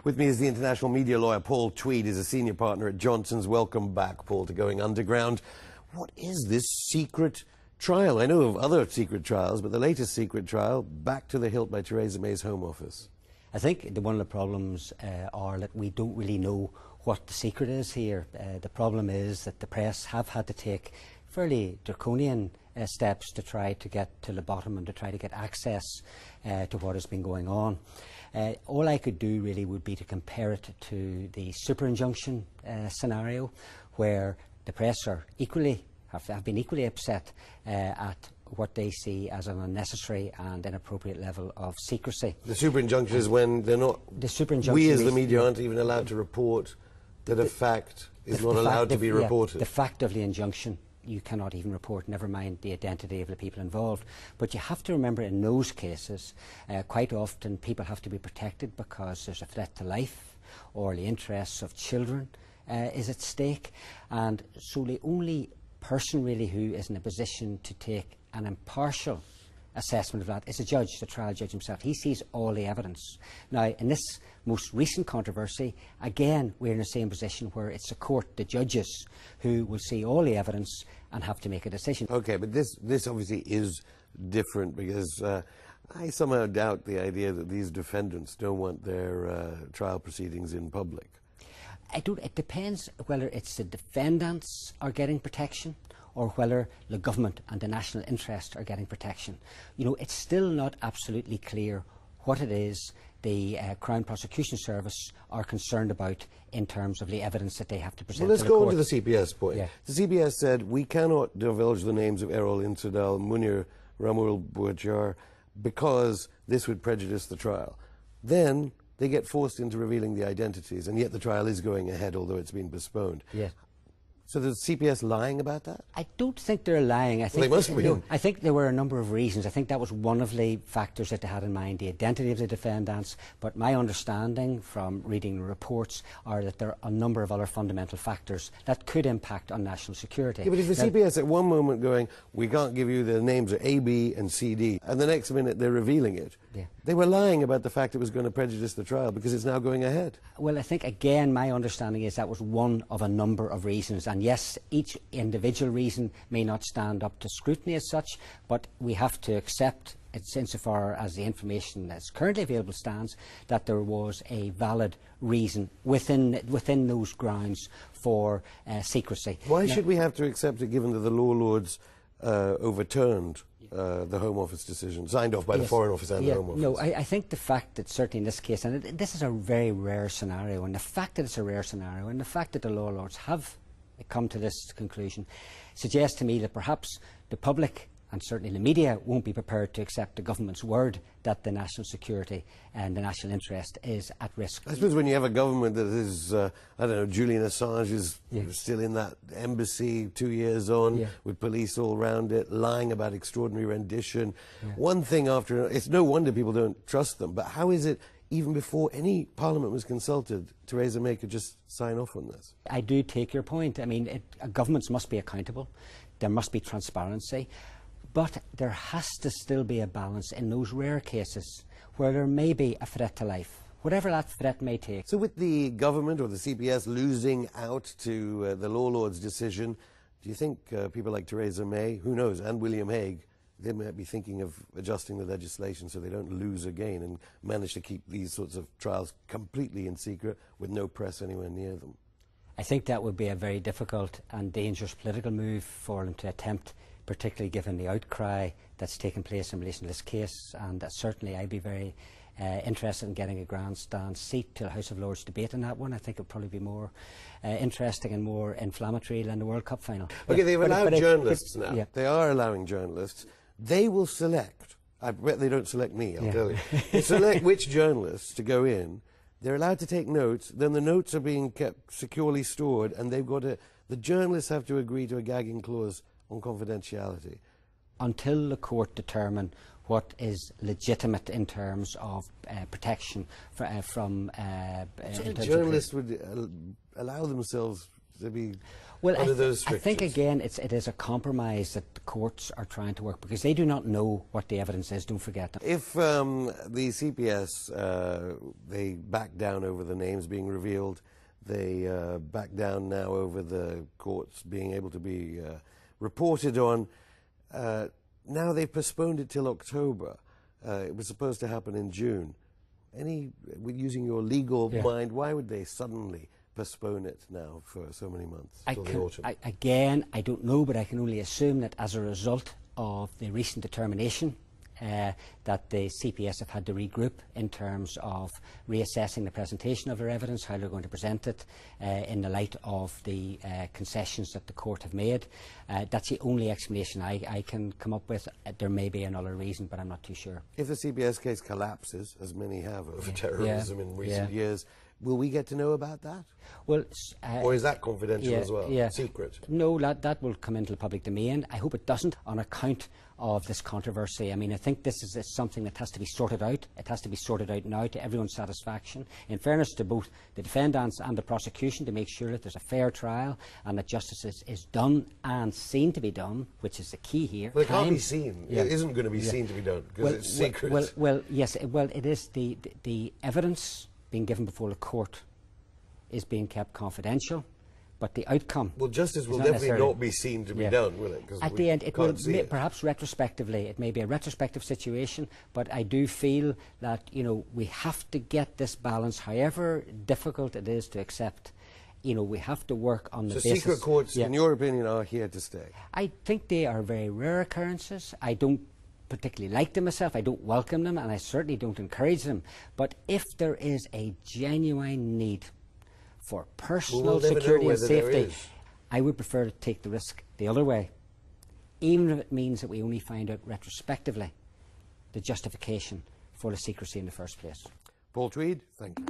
With me is the international media lawyer Paul Tweed. He's a senior partner at Johnson's. Welcome back, Paul, to Going Underground. What is this secret trial? I know of other secret trials, but the latest secret trial, back to the hilt by Theresa May's Home Office. I think one of the problems are that we don't really know what the secret is here. The problem is that the press have had to take fairly draconian steps to try to get to the bottom and to try to get access to what has been going on. All I could do really would be to compare it to the super injunction scenario, where the press are have been equally upset at what they see as an unnecessary and inappropriate level of secrecy. The super injunction is when they're not. The super injunction. We as the media aren't even allowed to report that a fact is not allowed to be reported. The fact of the injunction you cannot even report, never mind the identity of the people involved. But you have to remember, in those cases, quite often people have to be protected because there's a threat to life or the interests of children is at stake. And so the only person really who is in a position to take an impartial assessment of that is a judge, the trial judge himself. He sees all the evidence. Now, in this most recent controversy, again, we're in the same position where it's the court, the judges, who will see all the evidence and have to make a decision. Okay, but this obviously is different because I somehow doubt the idea that these defendants don't want their trial proceedings in public. It depends whether it's the defendants are getting protection or whether the government and the national interest are getting protection. You know, it's still not absolutely clear what it is the Crown Prosecution Service are concerned about in terms of the evidence that they have to present. Well, let's to the go court. on to the CPS point. Yeah. The CPS said, we cannot divulge the names of Errol Insadal, Munir Ramul Bouachar, because this would prejudice the trial. Then they get forced into revealing the identities, and yet the trial is going ahead, although it's been postponed. Yes. So the CPS lying about that? I don't think they're lying. I think they must be. I think there were a number of reasons. I think that was one of the factors that they had in mind, the identity of the defendants. But my understanding from reading the reports are that there are a number of other fundamental factors that could impact on national security. Yeah, but if the CPS at one moment going, we can't give you the names of A, B and C, D, and the next minute they're revealing it, yeah. They were lying about the fact it was going to prejudice the trial because it's now going ahead. Well, I think, again, my understanding is that was one of a number of reasons. And yes, each individual reason may not stand up to scrutiny as such, but we have to accept, insofar as the information that's currently available stands, that there was a valid reason within those grounds for secrecy. Why should we have to accept it, given that the law lords overturned the Home Office decision, signed off by the Foreign Office and the Home Office? No, I think the fact that certainly in this case, and this is a very rare scenario, and the fact that it's a rare scenario, and the fact that the law lords have come to this conclusion, suggests to me that perhaps the public and certainly the media won't be prepared to accept the government's word that the national security and the national interest is at risk. I suppose when you have a government that is, I don't know, Julian Assange is still in that embassy 2 years on, with police all around it, lying about extraordinary rendition. One thing after another, it's no wonder people don't trust them, but how is it, even before any Parliament was consulted, Theresa May could just sign off on this? I do take your point. I mean, governments must be accountable. There must be transparency. But there has to still be a balance in those rare cases where there may be a threat to life, whatever that threat may take. So with the government or the CPS losing out to the law lords' decision, do you think people like Theresa May, who knows, and William Hague, they might be thinking of adjusting the legislation so they don't lose again and manage to keep these sorts of trials completely in secret with no press anywhere near them? I think that would be a very difficult and dangerous political move for them to attempt, particularly given the outcry that's taken place in relation to this case. And certainly I'd be very interested in getting a grandstand seat to the House of Lords debate on that one. I think it would probably be more interesting and more inflammatory than the World Cup final. Okay, they've allowed journalists now. Yeah. They are allowing journalists. They will select. I bet they don't select me, I'll tell you. They select which journalists to go in. They're allowed to take notes. Then the notes are being kept securely stored, and they've got to. The journalists have to agree to a gagging clause on confidentiality. Until the court determine what is legitimate in terms of protection from... So the journalists would allow themselves to be Well, under those I strictures? think again it is a compromise that the courts are trying to work, because they do not know what the evidence is. Don't forget that. If the CPS they back down over the names being revealed, they back down now over the courts being able to be reported on. Now they've postponed it till October. It was supposed to happen in June. Using your legal mind, why would they suddenly postpone it now for so many months till the autumn? I don't know, but I can only assume that as a result of the recent determination that the CPS have had to regroup in terms of reassessing the presentation of their evidence, how they're going to present it in the light of the concessions that the court have made. That's the only explanation I can come up with. There may be another reason, but I'm not too sure. If the CPS case collapses, as many have over terrorism in recent years, will we get to know about that? Well, or is that confidential as well? Secret? No, that will come into the public domain. I hope it doesn't, on account of this controversy. I mean, I think this is something that has to be sorted out. It has to be sorted out now to everyone's satisfaction, in fairness to both the defendants and the prosecution, to make sure that there's a fair trial and that justice is done and seen to be done, which is the key here. Well, it can't be seen. It isn't going to be seen to be done, because it's secret. Yes, it is. The evidence being given before the court is being kept confidential, but the outcome... Well, justice will definitely not be seen to be done, will it? At the end, it will, perhaps retrospectively, it may be a retrospective situation, but I do feel that, you know, we have to get this balance, however difficult it is to accept. You know, we have to work on the basis... So secret courts, in your opinion, are here to stay? I think they are very rare occurrences. I don't particularly like them myself. I don't welcome them, and I certainly don't encourage them. But if there is a genuine need for personal security and safety, I would prefer to take the risk the other way, even if it means that we only find out retrospectively the justification for the secrecy in the first place. Paul Tweed, thank you.